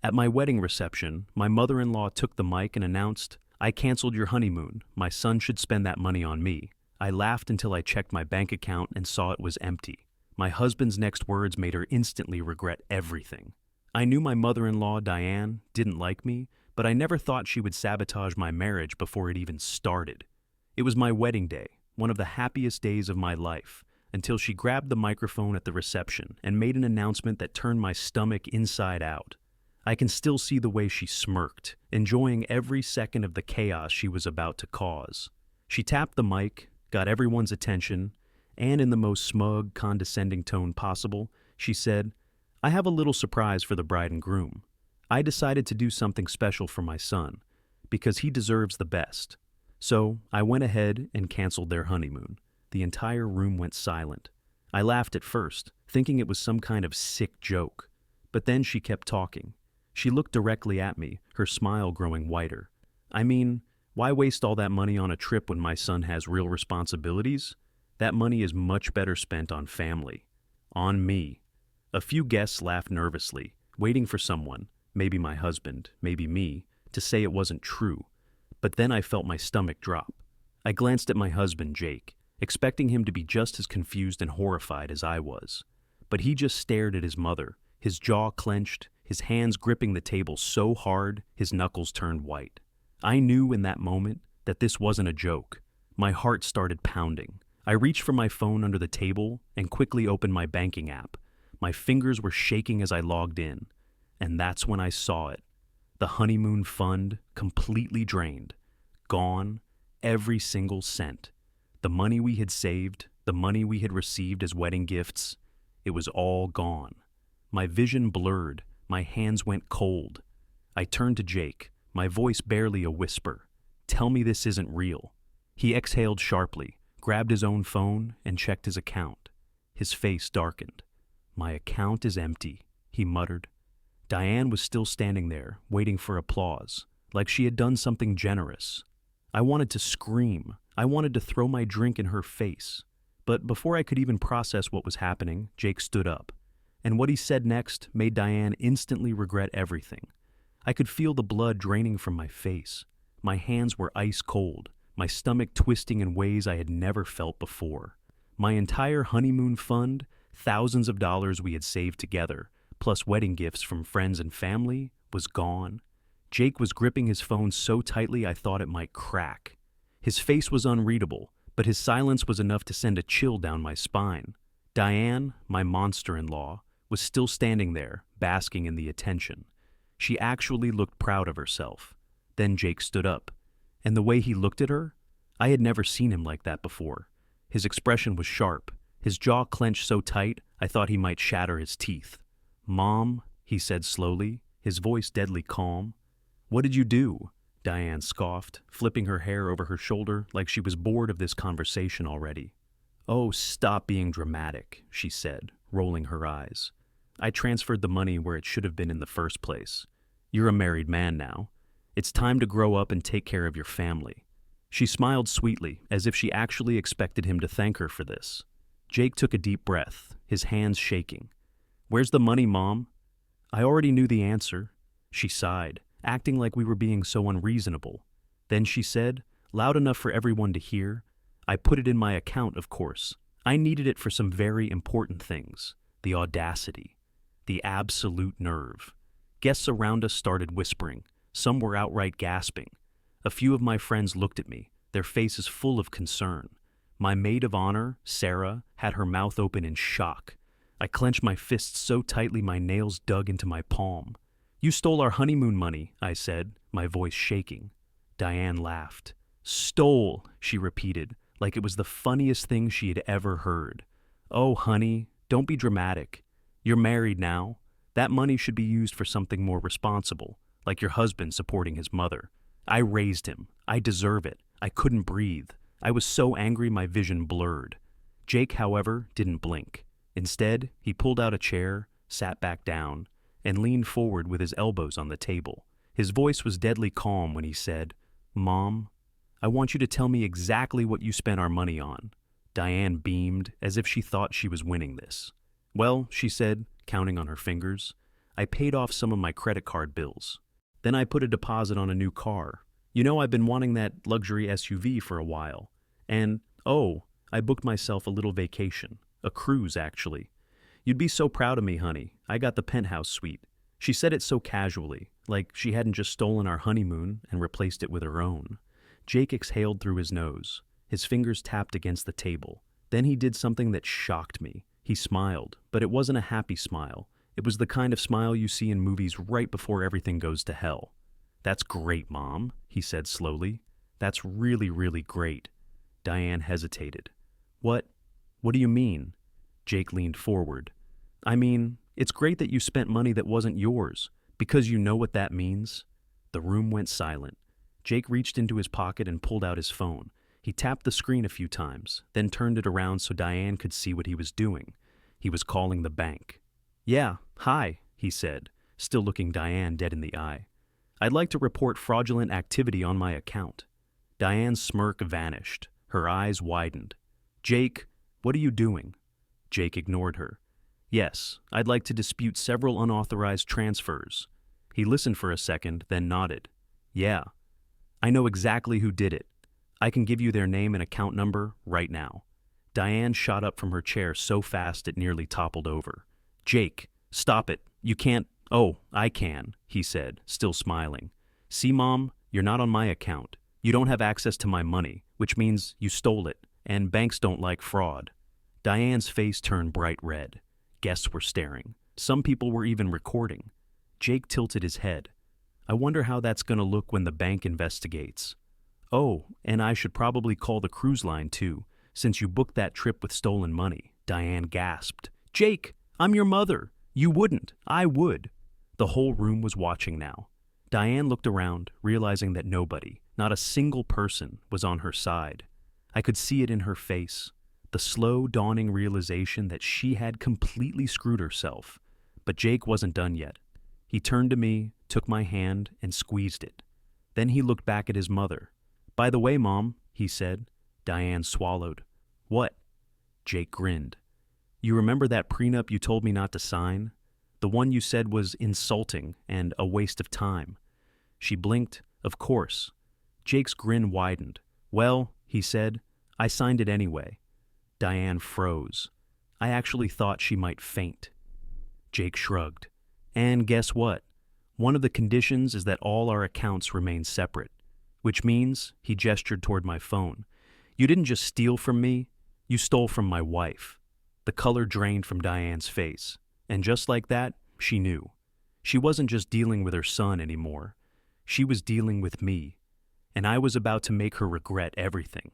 At my wedding reception, my mother-in-law took the mic and announced, "I canceled your honeymoon. My son should spend that money on me." I laughed until I checked my bank account and saw it was empty. My husband's next words made her instantly regret everything. I knew my mother-in-law, Diane, didn't like me, but I never thought she would sabotage my marriage before it even started. It was my wedding day, one of the happiest days of my life, until she grabbed the microphone at the reception and made an announcement that turned my stomach inside out. I can still see the way she smirked, enjoying every second of the chaos she was about to cause. She tapped the mic, got everyone's attention, and in the most smug, condescending tone possible, she said, "I have a little surprise for the bride and groom. I decided to do something special for my son, because he deserves the best. So I went ahead and canceled their honeymoon." The entire room went silent. I laughed at first, thinking it was some kind of sick joke. But then she kept talking. She looked directly at me, her smile growing whiter. "I mean, why waste all that money on a trip when my son has real responsibilities? That money is much better spent on family. On me." A few guests laughed nervously, waiting for someone, maybe my husband, maybe me, to say it wasn't true. But then I felt my stomach drop. I glanced at my husband, Jake, expecting him to be just as confused and horrified as I was. But he just stared at his mother, his jaw clenched, his hands gripping the table so hard his knuckles turned white. I knew in that moment that this wasn't a joke. My heart started pounding. I reached for my phone under the table and quickly opened my banking app. My fingers were shaking as I logged in. And that's when I saw it. The honeymoon fund completely drained. Gone. Every single cent. The money we had saved, the money we had received as wedding gifts, it was all gone. My vision blurred. My hands went cold. I turned to Jake, my voice barely a whisper. "Tell me this isn't real." He exhaled sharply, grabbed his own phone, and checked his account. His face darkened. "My account is empty," he muttered. Diane was still standing there, waiting for applause, like she had done something generous. I wanted to scream. I wanted to throw my drink in her face. But before I could even process what was happening, Jake stood up. And what he said next made Diane instantly regret everything. I could feel the blood draining from my face. My hands were ice cold, my stomach twisting in ways I had never felt before. My entire honeymoon fund, thousands of dollars we had saved together, plus wedding gifts from friends and family, was gone. Jake was gripping his phone so tightly I thought it might crack. His face was unreadable, but his silence was enough to send a chill down my spine. Diane, my monster-in-law, was still standing there, basking in the attention. She actually looked proud of herself. Then Jake stood up. And the way he looked at her, I had never seen him like that before. His expression was sharp. His jaw clenched so tight, I thought he might shatter his teeth. "Mom," he said slowly, his voice deadly calm. "What did you do?" Diane scoffed, flipping her hair over her shoulder like she was bored of this conversation already. "Oh, stop being dramatic," she said, rolling her eyes. "I transferred the money where it should have been in the first place. You're a married man now. It's time to grow up and take care of your family." She smiled sweetly, as if she actually expected him to thank her for this. Jake took a deep breath, his hands shaking. "Where's the money, Mom?" "I already knew the answer." She sighed, acting like we were being so unreasonable. Then she said, loud enough for everyone to hear, "I put it in my account, of course. I needed it for some very important things. The audacity. The absolute nerve." Guests around us started whispering. Some were outright gasping. A few of my friends looked at me, their faces full of concern. My maid of honor, Sarah, had her mouth open in shock. I clenched my fists so tightly my nails dug into my palm. "You stole our honeymoon money," I said, my voice shaking. Diane laughed. "Stole," she repeated, like it was the funniest thing she had ever heard. "Oh, honey, don't be dramatic. You're married now. That money should be used for something more responsible, like your husband supporting his mother. I raised him. I deserve it. I couldn't breathe. I was so angry my vision blurred." Jake, however, didn't blink. Instead, he pulled out a chair, sat back down, and leaned forward with his elbows on the table. His voice was deadly calm when he said, "Mom, I want you to tell me exactly what you spent our money on." Diane beamed, as if she thought she was winning this. "Well," she said, counting on her fingers, I paid off some of my credit card bills. Then I put a deposit on a new car. You know, I've been wanting that luxury SUV for a while. And, oh, I booked myself a little vacation. A cruise, actually. You'd be so proud of me, honey. I got the penthouse suite. She said it so casually, like she hadn't just stolen our honeymoon and replaced it with her own. Jake exhaled through his nose. His fingers tapped against the table. Then he did something that shocked me. He smiled, but it wasn't a happy smile. It was the kind of smile you see in movies right before everything goes to hell. "That's great, Mom," he said slowly. "That's really, really great." Diane hesitated. What do you mean?" Jake leaned forward. "I mean, it's great that you spent money that wasn't yours, because you know what that means." The room went silent. Jake reached into his pocket and pulled out his phone. He tapped the screen a few times, then turned it around so Diane could see what he was doing. He was calling the bank. "Yeah, hi," he said, still looking Diane dead in the eye. "I'd like to report fraudulent activity on my account." Diane's smirk vanished. Her eyes widened. "Jake, what are you doing?" Jake ignored her. "Yes, I'd like to dispute several unauthorized transfers." He listened for a second, then nodded. "Yeah, I know exactly who did it. I can give you their name and account number right now." Diane shot up from her chair so fast it nearly toppled over. "Jake, stop it. You can't." "Oh, I can," he said, still smiling. "See, Mom, you're not on my account. You don't have access to my money, which means you stole it, and banks don't like fraud." Diane's face turned bright red. Guests were staring. Some people were even recording. Jake tilted his head. "I wonder how that's going to look when the bank investigates." "Oh, and I should probably call the cruise line too, since you booked that trip with stolen money." Diane gasped. "Jake, I'm your mother. You wouldn't. I would." The whole room was watching now. Diane looked around, realizing that nobody, not a single person, was on her side. I could see it in her face, the slow dawning realization that she had completely screwed herself. But Jake wasn't done yet. He turned to me, took my hand, and squeezed it. Then he looked back at his mother. "By the way, Mom," he said. Diane swallowed. "What?" Jake grinned. "You remember that prenup you told me not to sign? The one you said was insulting and a waste of time." She blinked. "Of course." Jake's grin widened. "Well," he said, "I signed it anyway." Diane froze. I actually thought she might faint. Jake shrugged. "And guess what? One of the conditions is that all our accounts remain separate. Which means," he gestured toward my phone, "you didn't just steal from me, you stole from my wife." The color drained from Diane's face. And just like that, she knew. She wasn't just dealing with her son anymore. She was dealing with me. And I was about to make her regret everything.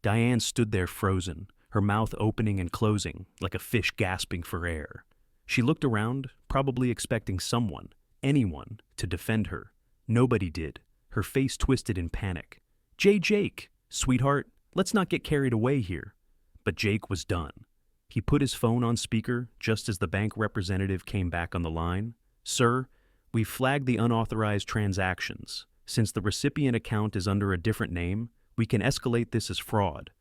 Diane stood there frozen, her mouth opening and closing like a fish gasping for air. She looked around, probably expecting someone, anyone, to defend her. Nobody did. Her face twisted in panic. Jake, sweetheart, let's not get carried away here." But Jake was done. He put his phone on speaker just as the bank representative came back on the line. "Sir, we've flagged the unauthorized transactions. Since the recipient account is under a different name, we can escalate this as fraud.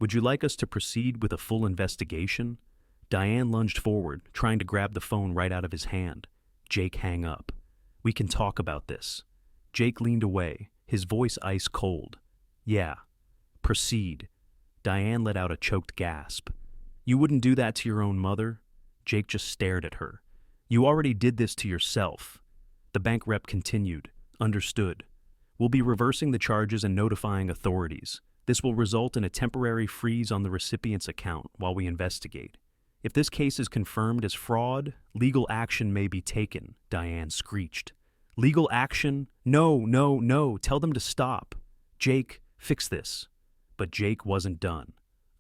Would you like us to proceed with a full investigation?" Diane lunged forward, trying to grab the phone right out of his hand. Jake hung up. "We can talk about this." Jake leaned away, his voice ice cold. "Yeah, proceed." Diane let out a choked gasp. "You wouldn't do that to your own mother?" Jake just stared at her. "You already did this to yourself." The bank rep continued. "Understood. We'll be reversing the charges and notifying authorities. This will result in a temporary freeze on the recipient's account while we investigate. If this case is confirmed as fraud, legal action may be taken," Diane screeched. "Legal action? No, tell them to stop. Jake, fix this." But Jake wasn't done.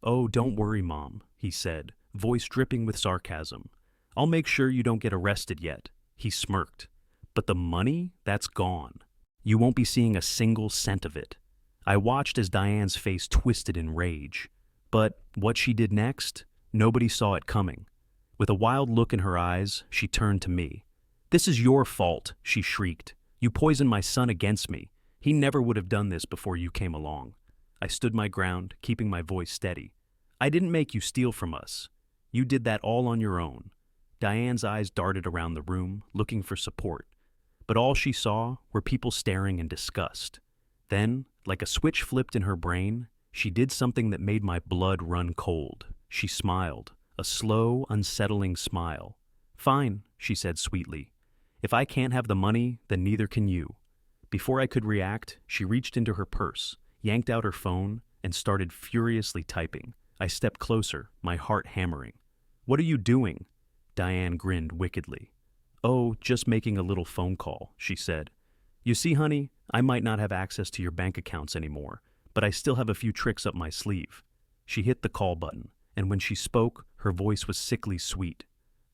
"Oh, don't worry, Mom," he said, voice dripping with sarcasm. "I'll make sure you don't get arrested yet." He smirked. "But the money? That's gone. You won't be seeing a single cent of it." I watched as Diane's face twisted in rage. But what she did next? Nobody saw it coming. With a wild look in her eyes, she turned to me. "This is your fault," she shrieked. "You poisoned my son against me. He never would have done this before you came along." I stood my ground, keeping my voice steady. "I didn't make you steal from us. You did that all on your own." Diane's eyes darted around the room, looking for support. But all she saw were people staring in disgust. Then, like a switch flipped in her brain, she did something that made my blood run cold. She smiled, a slow, unsettling smile. "Fine," she said sweetly. "If I can't have the money, then neither can you." Before I could react, she reached into her purse, yanked out her phone, and started furiously typing. I stepped closer, my heart hammering. "What are you doing?" Diane grinned wickedly. "Oh, just making a little phone call," she said. "You see, honey, I might not have access to your bank accounts anymore, but I still have a few tricks up my sleeve." She hit the call button, and when she spoke, her voice was sickly sweet.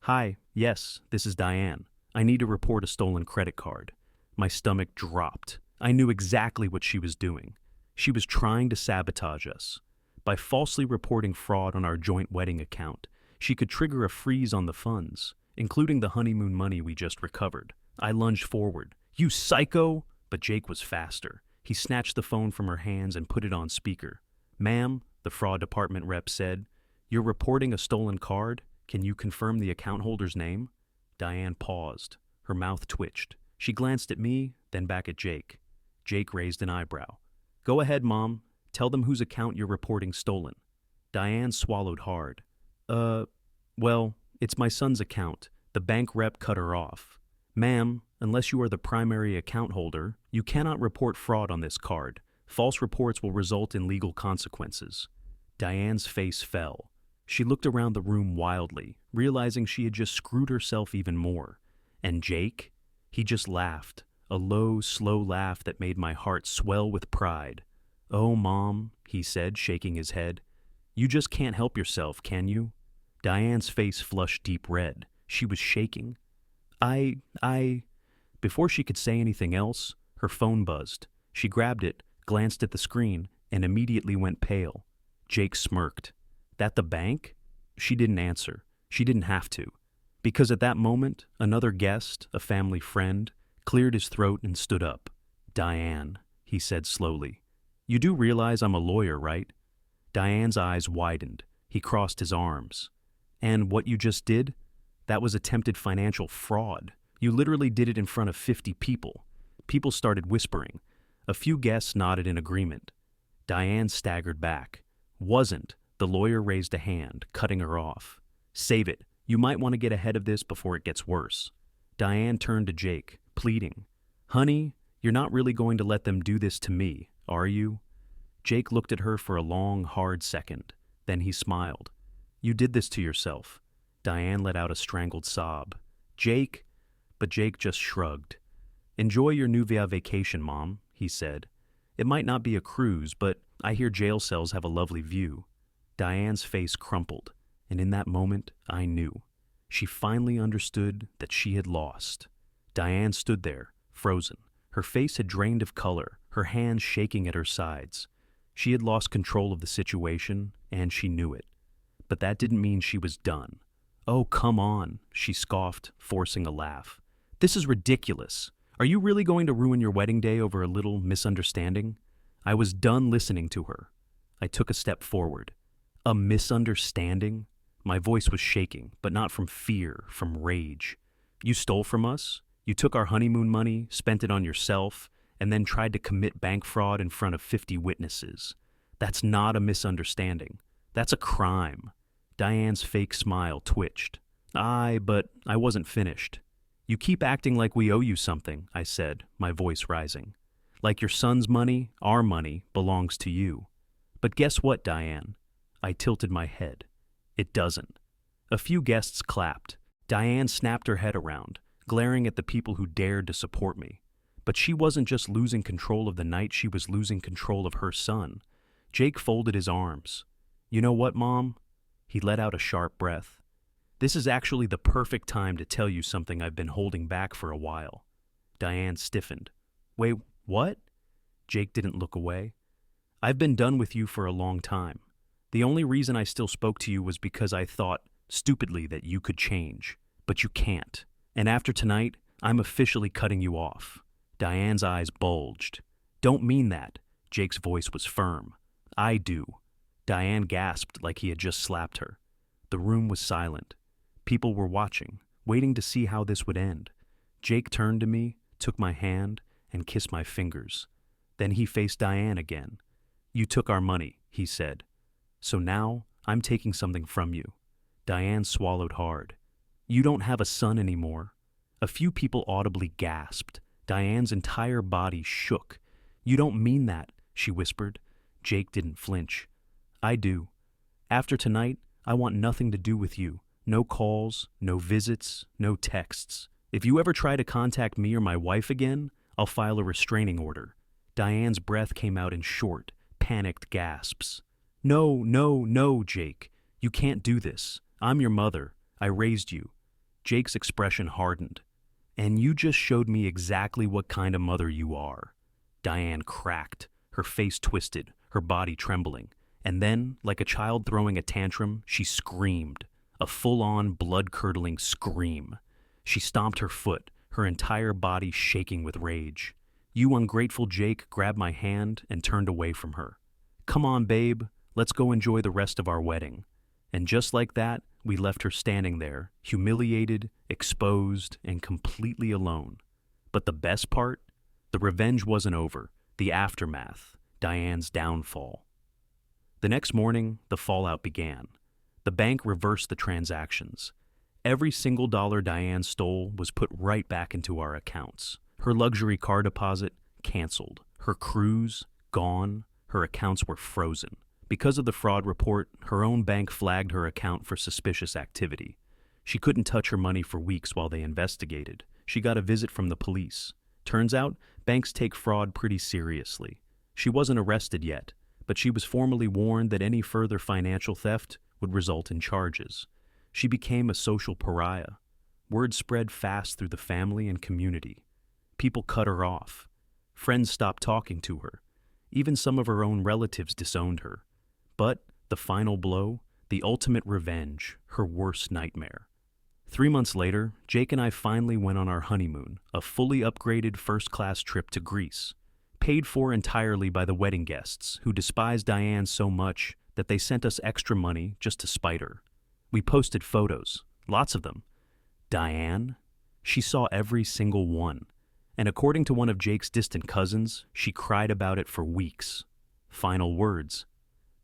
"Hi, yes, this is Diane. I need to report a stolen credit card." My stomach dropped. I knew exactly what she was doing. She was trying to sabotage us. By falsely reporting fraud on our joint wedding account, she could trigger a freeze on the funds, including the honeymoon money we just recovered. I lunged forward. "You psycho!" But Jake was faster. He snatched the phone from her hands and put it on speaker. "Ma'am," the fraud department rep said, "you're reporting a stolen card? Can you confirm the account holder's name?" Diane paused. Her mouth twitched. She glanced at me, then back at Jake. Jake raised an eyebrow. "Go ahead, Mom. Tell them whose account you're reporting stolen." Diane swallowed hard. Well, it's my son's account. The bank rep cut her off. "Ma'am, unless you are the primary account holder, you cannot report fraud on this card. False reports will result in legal consequences." Diane's face fell. She looked around the room wildly, realizing she had just screwed herself even more. And Jake? He just laughed, a low, slow laugh that made my heart swell with pride. "Oh, Mom," he said, shaking his head. "You just can't help yourself, can you?" Diane's face flushed deep red. She was shaking. I... Before she could say anything else, her phone buzzed. She grabbed it, glanced at the screen, and immediately went pale. Jake smirked. "That the bank?" She didn't answer. She didn't have to. Because at that moment, another guest, a family friend, cleared his throat and stood up. "Diane," he said slowly. "You do realize I'm a lawyer, right?" Diane's eyes widened. He crossed his arms. "And what you just did? That was attempted financial fraud. You literally did it in front of 50 people. People started whispering. A few guests nodded in agreement. Diane staggered back. "Wasn't." The lawyer raised a hand, cutting her off. "Save it. You might want to get ahead of this before it gets worse." Diane turned to Jake, pleading. "Honey, you're not really going to let them do this to me, are you?" Jake looked at her for a long, hard second. Then he smiled. "You did this to yourself." Diane let out a strangled sob. "Jake?" But Jake just shrugged. "Enjoy your Nuvia vacation, Mom," he said. "It might not be a cruise, but I hear jail cells have a lovely view." Diane's face crumpled, and in that moment, I knew. She finally understood that she had lost. Diane stood there, frozen. Her face had drained of color, her hands shaking at her sides. She had lost control of the situation, and she knew it. But that didn't mean she was done. "Oh, come on," she scoffed, forcing a laugh. "This is ridiculous. Are you really going to ruin your wedding day over a little misunderstanding?" I was done listening to her. I took a step forward. "A misunderstanding?" My voice was shaking, but not from fear, from rage. "You stole from us? You took our honeymoon money, spent it on yourself, and then tried to commit bank fraud in front of 50 witnesses. That's not a misunderstanding. That's a crime." Diane's fake smile twitched. But I wasn't finished. "You keep acting like we owe you something," I said, my voice rising. "Like your son's money, our money, belongs to you. But guess what, Diane?" I tilted my head. "It doesn't." A few guests clapped. Diane snapped her head around, glaring at the people who dared to support me. But she wasn't just losing control of the night, she was losing control of her son. Jake folded his arms. "You know what, Mom?" He let out a sharp breath. "This is actually the perfect time to tell you something I've been holding back for a while." Diane stiffened. "Wait, what?" Jake didn't look away. "I've been done with you for a long time. The only reason I still spoke to you was because I thought, stupidly, that you could change. But you can't. And after tonight, I'm officially cutting you off." Diane's eyes bulged. "Don't mean that." Jake's voice was firm. "I do." Diane gasped like he had just slapped her. The room was silent. People were watching, waiting to see how this would end. Jake turned to me, took my hand, and kissed my fingers. Then he faced Diane again. "You took our money," he said. "So now I'm taking something from you." Diane swallowed hard. "You don't have a son anymore." A few people audibly gasped. Diane's entire body shook. "You don't mean that," she whispered. Jake didn't flinch. "I do. After tonight, I want nothing to do with you. No calls, no visits, no texts. If you ever try to contact me or my wife again, I'll file a restraining order." Diane's breath came out in short, panicked gasps. "No, no, no, Jake. You can't do this. I'm your mother. I raised you." Jake's expression hardened. "And you just showed me exactly what kind of mother you are." Diane cracked, her face twisted, her body trembling. And then, like a child throwing a tantrum, she screamed. A full-on, blood-curdling scream. She stomped her foot, her entire body shaking with rage. You ungrateful Jake grabbed my hand and turned away from her. "Come on, babe. Let's go enjoy the rest of our wedding." And just like that, we left her standing there, humiliated, exposed, and completely alone. But the best part? The revenge wasn't over. The aftermath, Diane's downfall. The next morning, the fallout began. The bank reversed the transactions. Every single dollar Diane stole was put right back into our accounts. Her luxury car deposit, canceled. Her cruise, gone. Her accounts were frozen. Because of the fraud report, her own bank flagged her account for suspicious activity. She couldn't touch her money for weeks while they investigated. She got a visit from the police. Turns out, banks take fraud pretty seriously. She wasn't arrested yet, but she was formally warned that any further financial theft would result in charges. She became a social pariah. Word spread fast through the family and community. People cut her off. Friends stopped talking to her. Even some of her own relatives disowned her. But the final blow, the ultimate revenge, her worst nightmare. 3 months later, Jake and I finally went on our honeymoon, a fully upgraded first-class trip to Greece. Paid for entirely by the wedding guests, who despised Diane so much that they sent us extra money just to spite her. We posted photos, lots of them. Diane? She saw every single one. And according to one of Jake's distant cousins, she cried about it for weeks. Final words.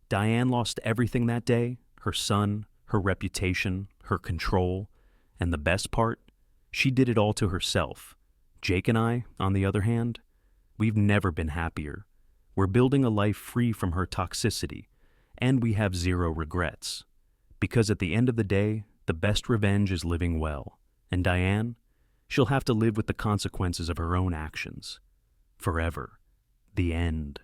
Diane lost everything that day, her son, her reputation, her control, and the best part, she did it all to herself. Jake and I, on the other hand, we've never been happier. We're building a life free from her toxicity, and we have zero regrets. Because at the end of the day, the best revenge is living well. And Diane, she'll have to live with the consequences of her own actions. Forever. The end.